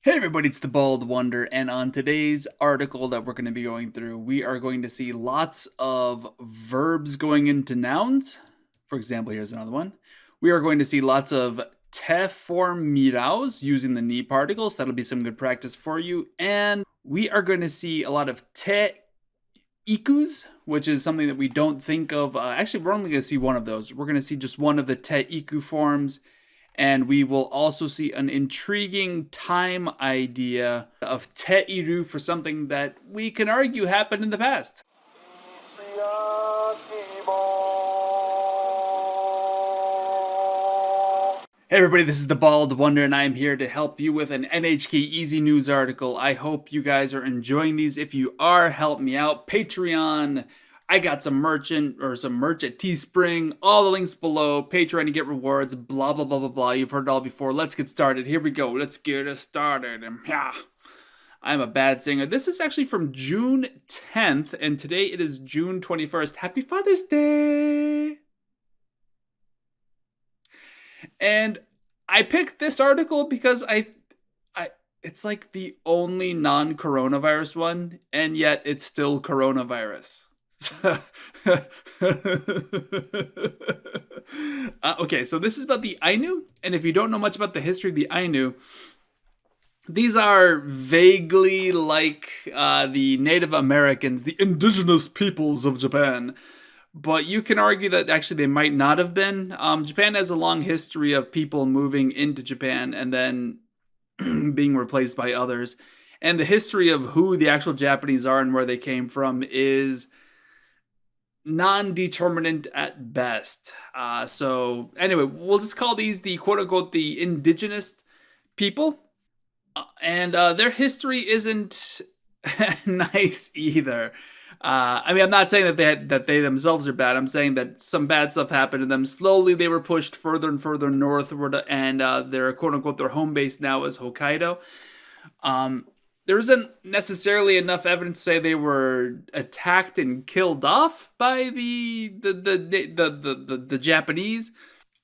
Hey everybody, it's the Bald Wonder, and on today's article that we're going to be going through, we are going to see lots of verbs going into nouns. For example, here's another one. We are going to see lots of te form miraos using the ni particles. That'll be some good practice for you. And we are going to see a lot of te ikus, which is something that we don't think of. Actually, we're only going to see one of those. We're going to see just one of the te iku forms. And we will also see an intriguing time idea of Te'iru for something that we can argue happened in the past. Hey everybody, this is the Bald Wonder, and I am here to help you with an NHK Easy News article. I hope you guys are enjoying these. If you are, help me out. Patreon. I got some merch at Teespring. All the links below. Patreon to get rewards. Blah blah blah blah blah. You've heard it all before. Let's get started. Here we go. Let's get it started. I'm a bad singer. This is actually from June 10th, and today it is June 21st. Happy Father's Day! And I picked this article because it's like the only non-coronavirus one, and yet it's still coronavirus. Okay, so this is about the Ainu, and if you don't know much about the history of the Ainu, these are vaguely like the Native Americans, the indigenous peoples of Japan. But you can argue that actually they might not have been. Japan has a long history of people moving into Japan and then being replaced by others. And the history of who the actual Japanese are and where they came from is non-determinant at best. So anyway, we'll just call these the quote-unquote the indigenous people. And their history isn't nice either. I mean, I'm not saying that they themselves are bad. I'm saying that some bad stuff happened to them. Slowly, they were pushed further and further northward, and their quote unquote their home base now is Hokkaido. There isn't necessarily enough evidence to say they were attacked and killed off by the Japanese.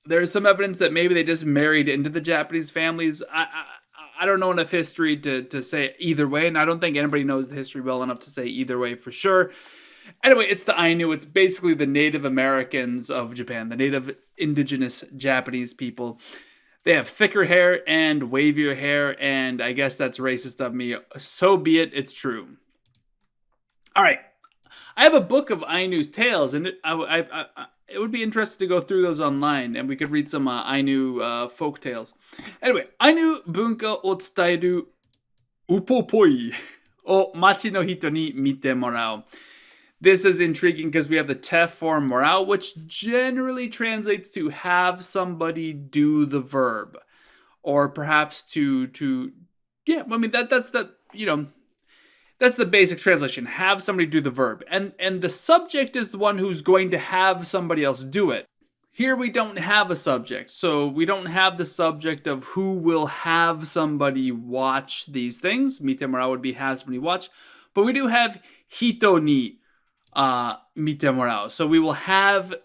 There's some evidence that maybe they just married into the Japanese families. I don't know enough history to say either way, and I don't think anybody knows the history well enough to say either way for sure. Anyway, it's the Ainu. It's basically the Native Americans of Japan, the native indigenous Japanese people. They have thicker hair and wavier hair, and I guess that's racist of me. So be it, it's true. All right. I have a book of Ainu's tales, and it would be interesting to go through those online, and we could read some Ainu folk tales. Anyway, Ainu bunka o tsuteru upopoi o machi no hito ni mite morao. This is intriguing because we have the te form morao, which generally translates to have somebody do the verb, or perhaps yeah. I mean that's the that's the basic translation. Have somebody do the verb. And the subject is the one who's going to have somebody else do it. Here we don't have a subject. So we don't have the subject of who will have somebody watch these things. Mitemora would be have somebody watch. But we do have hito ni mitemorao. So we will have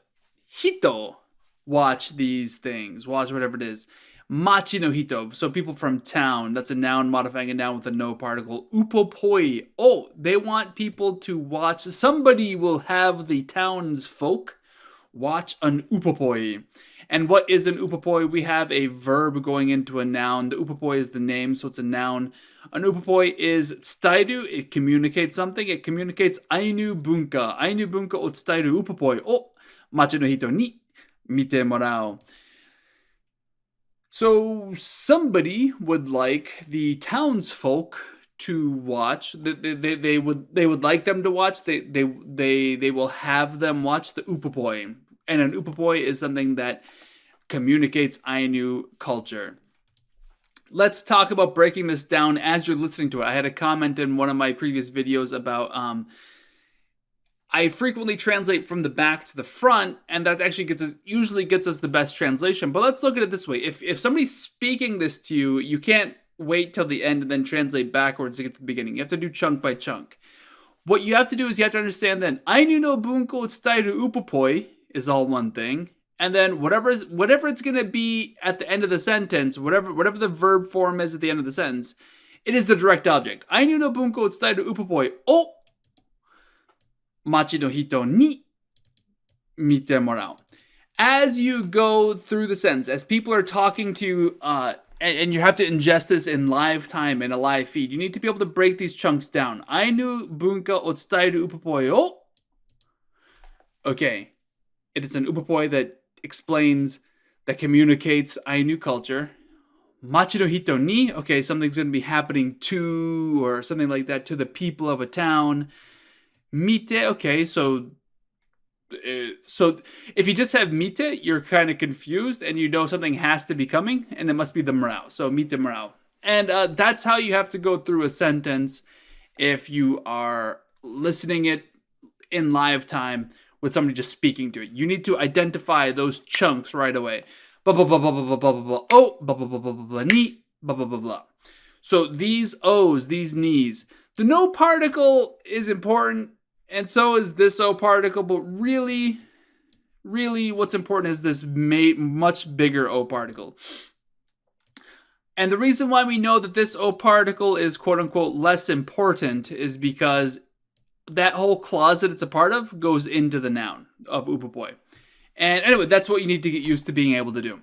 hito watch these things. Watch whatever it is. Machi no hito, so people from town. That's a noun modifying a noun with a no particle. Upopoi. Oh, they want people to watch. Somebody will have the townsfolk watch an upopoi. And what is an upopoi? We have a verb going into a noun. The upopoi is the name, so it's a noun. An upopoi is tsuteru. It communicates something. It communicates Ainu bunka. Ainu bunka o tsuteru upopoi. Oh, machi no hito ni mite morao. So somebody would like the townsfolk to watch. They would like them to watch. They will have them watch the upopoi, and an upopoi is something that communicates Ainu culture. Let's talk about breaking this down as you're listening to it. I had a comment in one of my previous videos about I frequently translate from the back to the front, and that actually usually gets us the best translation. But let's look at it this way. If somebody's speaking this to you, you can't wait till the end and then translate backwards to get to the beginning. You have to do chunk by chunk. What you have to do is you have to understand then Ainu no bunko tsuteru upopoi is all one thing. And then whatever it's going to be at the end of the sentence, whatever the verb form is at the end of the sentence, It is the direct object. Ainu no bunka o tsudaeru upopoi o machi no hito ni mite morao. As you go through the sentence, as people are talking to you, and you have to ingest this in live time in a live feed, you need to be able to break these chunks down. Ainu bunka o tsudaeru upopoi o. Okay, it is an upopoi that explains, that communicates Ainu culture. Machi no hito ni, okay, something's going to be happening to, or something like that, to the people of a town. Mite, okay, so if you just have mite, you're kind of confused and you know something has to be coming, and it must be the morao. So mite morao. And that's how you have to go through a sentence if you are listening it in live time with somebody just speaking to it. You need to identify those chunks right away. Blah blah blah blah blah blah blah blah. Oh, blah blah blah blah blah blah. Ni, blah blah blah blah. So these O's, these knees. The no particle is important, and so is this O particle, but really, what's important is this much bigger O particle. And the reason why we know that this O particle is quote unquote less important is because that whole clause that it's a part of goes into the noun of upopoi. And anyway, that's what you need to get used to being able to do.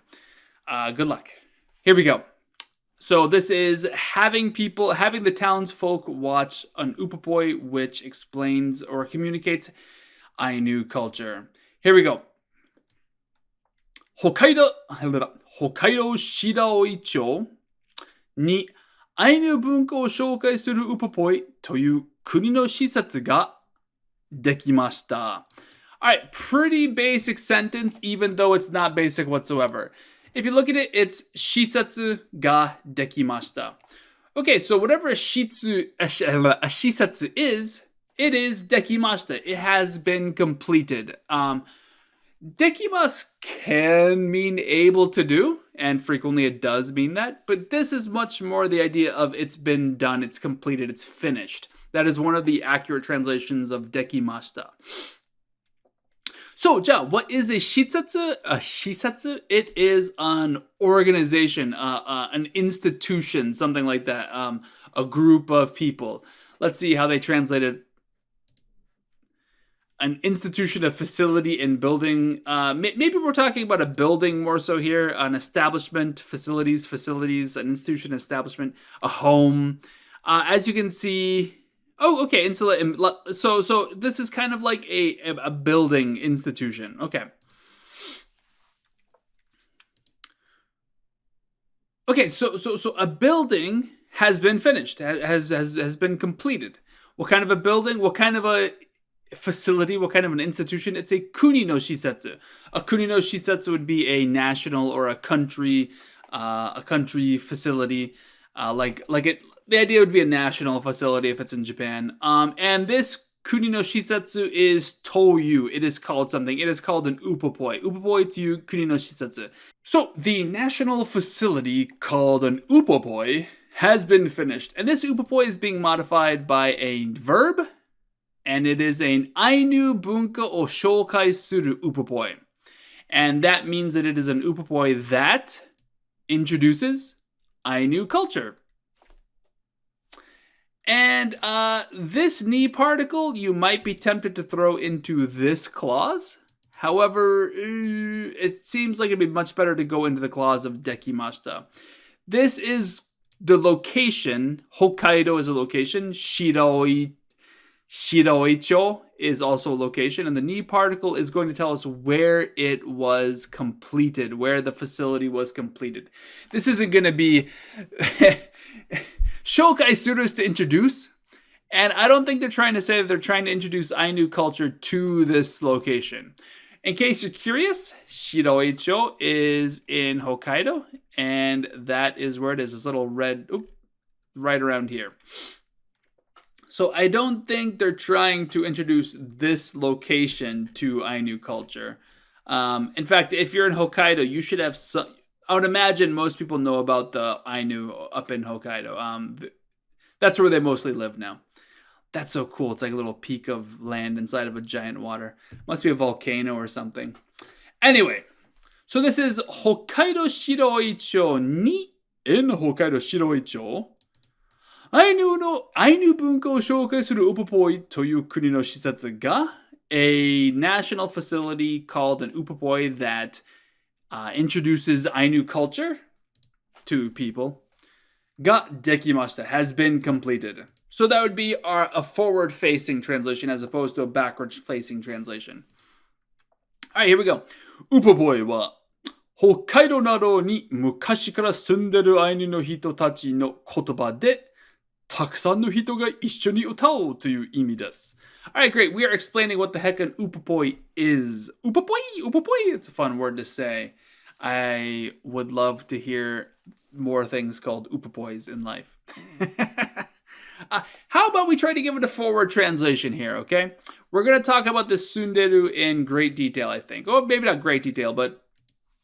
Good luck. Here we go. So this is having the townsfolk watch an upopoi which explains or communicates Ainu culture. Here we go. Hokkaido Shiraoi-chō にアイヌ文化を紹介するウポポイという国の施設ができました。Alright, pretty basic sentence, even though it's not basic whatsoever. If you look at it, it's 施設ができました. Okay, so whatever a shisetsu is, it is dekimashita. It has been completed. Dekimasu can mean able to do, and frequently it does mean that, but this is much more the idea of it's been done, it's completed, it's finished. That is one of the accurate translations of dekimashita. So, what is a shisetsu? A shisetsu? It is an organization, an institution, something like that. A group of people. Let's see how they translate it. An institution, a facility, and building. Maybe we're talking about a building more so here. An establishment, facilities, an institution, establishment, a home. As you can see. Oh, okay. So this is kind of like a building institution. Okay. Okay. So a building has been finished. Has been completed. What kind of a building? What kind of a facility? What kind of an institution? It's a kuni no shisetsu. A kuni no shisetsu would be a national or a country facility. The idea would be a national facility if it's in Japan. And this kuni no shisetsu is toyu. It is called something. It is called an upopoi. Upopoi to kuni no shisetsu. So the national facility called an upopoi has been finished. And this upopoi is being modified by a verb. And it is an Ainu bunka o shoukai suru upopoi. And that means that it is an upopoi that introduces Ainu culture. And this ni particle, you might be tempted to throw into this clause. However, it seems like it'd be much better to go into the clause of dekimashita. This is the location. Hokkaido is a location. Shiroi-cho is also a location. And the ni particle is going to tell us where it was completed, where the facility was completed. This isn't going to be... Shoukai suru is to introduce, and I don't think they're trying to say that they're trying to introduce Ainu culture to this location. In case you're curious, Shiroi-cho is in Hokkaido, and that is where it is. This little red, right around here. So I don't think they're trying to introduce this location to Ainu culture. In fact, if you're in Hokkaido, you should have some... I would imagine most people know about the Ainu up in Hokkaido. That's where they mostly live now. That's so cool. It's like a little peak of land inside of a giant water. Must be a volcano or something. Anyway, so this is Hokkaido Shiroi-cho ni in Hokkaido Shiroi-cho. アイヌの、アイヌ文化を紹介するウポポイという国の施設が、a national facility called an Upopoi that introduces Ainu culture to people, ができました has been completed. So that would be a forward-facing translation as opposed to a backwards-facing translation. All right, here we go. Upopoi は北海道などに昔から住んでるアイヌの人たちの言葉でたくさんの人が一緒に歌おうという意味です。Alright, great. We are explaining what the heck an upopoi is. Upopoi? Upopoi? It's a fun word to say. I would love to hear more things called upopois in life. How about we try to give it a forward translation here, okay? We're going to talk about the sunderu in great detail, I think. Or maybe not great detail, but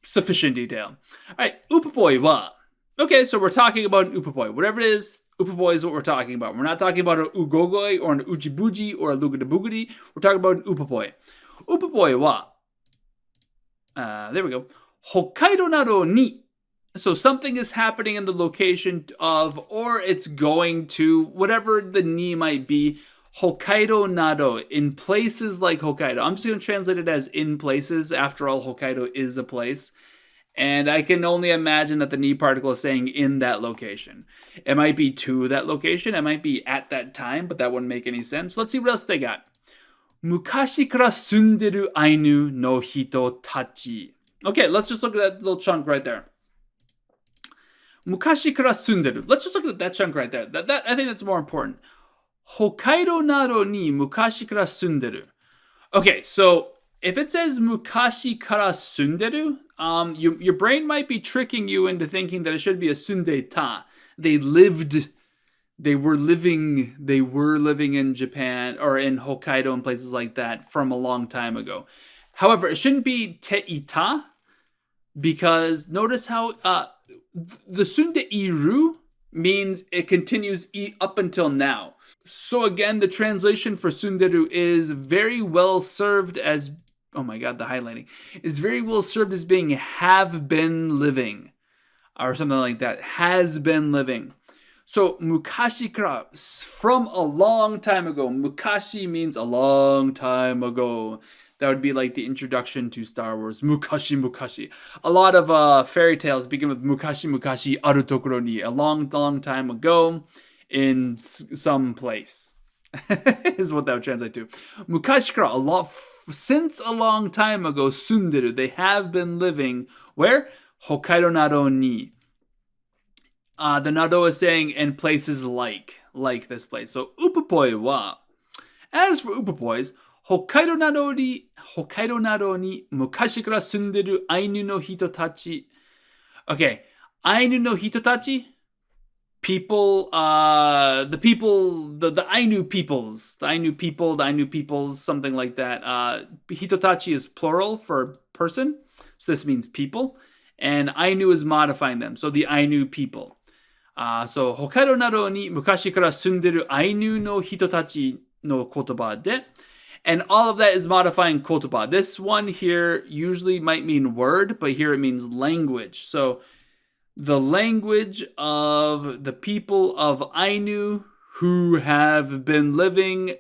sufficient detail. Alright, upopoi wa. Okay, so we're talking about an upopoi. Whatever it is, upopoi is what we're talking about. We're not talking about an ugogoi or an ujibuji or a lugadabugadi. We're talking about an upopoi. Upopoi wa. There we go. Hokkaido nado ni. So something is happening in the location of, or it's going to, whatever the ni might be. Hokkaido nado, in places like Hokkaido. I'm just going to translate it as in places. After all, Hokkaido is a place. And I can only imagine that the ni particle is saying in that location. It might be to that location. It might be at that time, but that wouldn't make any sense. Let's see what else they got. Mukashi kara sunderu Ainu no hito tachi. Okay, let's just look at that little chunk right there. Mukashi kara sunderu. Let's just look at that chunk right there. That I think that's more important. Hokkaido nado ni mukashi kara sunderu. Okay, so if it says mukashi kara sunderu, your brain might be tricking you into thinking that it should be a sundeta. They were living in Japan or in Hokkaido and places like that from a long time ago. However, it shouldn't be teita because notice how the sundeiru means it continues up until now. So again, the translation for sunderu is very well served as, oh my god, the highlighting, is very well served as being have been living or something like that, has been living. So mukashi kara, from a long time ago. Mukashi means a long time ago. That would be like the introduction to Star Wars. Mukashi, mukashi. A lot of fairy tales begin with mukashi, mukashi, aru tokoro ni. A long, long time ago in some place. Is what that would translate to. Mukashi kara, since a long time ago, sunderu. They have been living where? Hokkaido nado ni. The nado is saying in places like this place. So upopoi wa. As for upopois, Hokkaido nado ni mukashi kara sunderu Ainu no hito tachi. Okay, Ainu no hito tachi, people, the Ainu peoples, the Ainu peoples, something like that. Hitotachi is plural for person, so this means people, and Ainu is modifying them, so the Ainu people. So Hokkaido nado ni mukashi kara sunderu Ainu no hitotachi no kotoba de. And all of that is modifying kotoba. This one here usually might mean word, but here it means language. So the language of the people of Ainu who have been living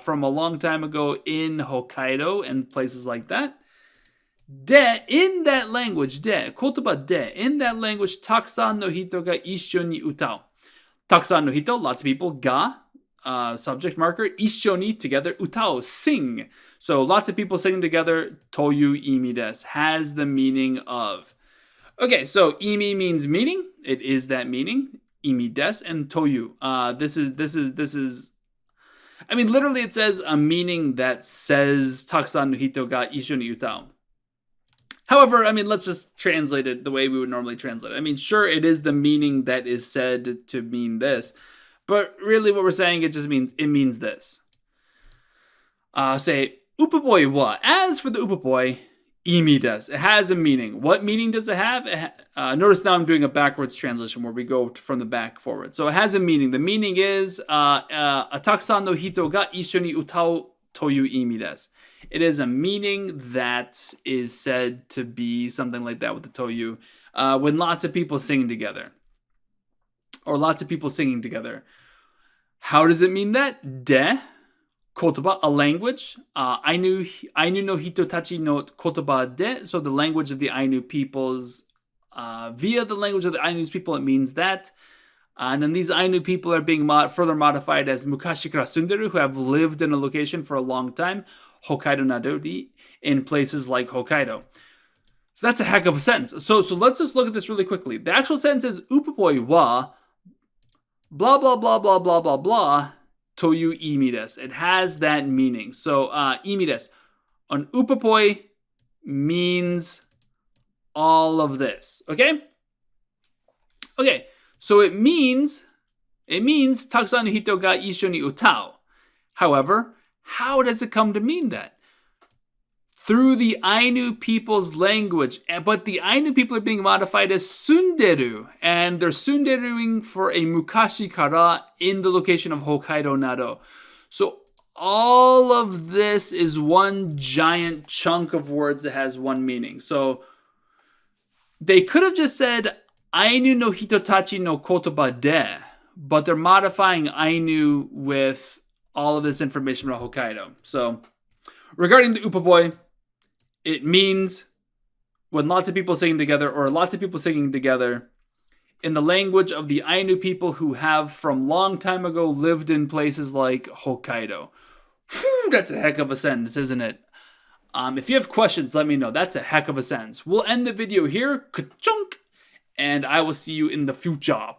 from a long time ago in Hokkaido and places like that. In that language, kotoba in that language, takusan no hito ga issho ni utao. Takusan no hito, lots of people, ga, subject marker, issho ni, together, utao, sing. So lots of people singing together, toyu imi desu, has the meaning of. Okay, so imi means meaning. It is that meaning. Imi desu and toyu. This is. I mean, literally, it says a meaning that says takusan no hito ga issho ni utao. However, I mean, let's just translate it the way we would normally translate it. I mean, sure, it is the meaning that is said to mean this, but really, what we're saying it means this. Say upopoi wa. As for the upopoi, imi desu. It has a meaning. What meaning does it have? Notice now I'm doing a backwards translation where we go from the back forward. So it has a meaning. The meaning is takusan no hito ga issho ni utao toyu imi desu. It is a meaning that is said to be something like that with the toyu when lots of people sing together. or lots of people singing together. How does it mean that? De, kotoba, a language. Ainu no hitotachi no kotoba de, so the language of the Ainu peoples. Via the language of the Ainu people, it means that. And then these Ainu people are being further modified as mukashi kara sunderu, who have lived in a location for a long time, Hokkaido nadori, in places like Hokkaido. So that's a heck of a sentence. So let's just look at this really quickly. The actual sentence is Upopoi wa blah blah blah blah blah blah blah toyu imi desu. It has that meaning. So imi desu. An Upopoi means all of this. Okay? Okay. So it means takusan no hito ga issho ni utau. However, how does it come to mean that? Through the Ainu people's language. But the Ainu people are being modified as sunderu, and they're sunderuing for a mukashi kara in the location of Hokkaido nado. So all of this is one giant chunk of words that has one meaning. So they could have just said Ainu no hitotachi no kotoba de, but they're modifying Ainu with all of this information about Hokkaido. So regarding the Upopoi, it means when lots of people singing together, or lots of people singing together in the language of the Ainu people who have from long time ago lived in places like Hokkaido. Whew, that's a heck of a sentence, isn't it? If you have questions, let me know. That's a heck of a sentence. We'll end the video here. Ka-chunk! And I will see you in the future.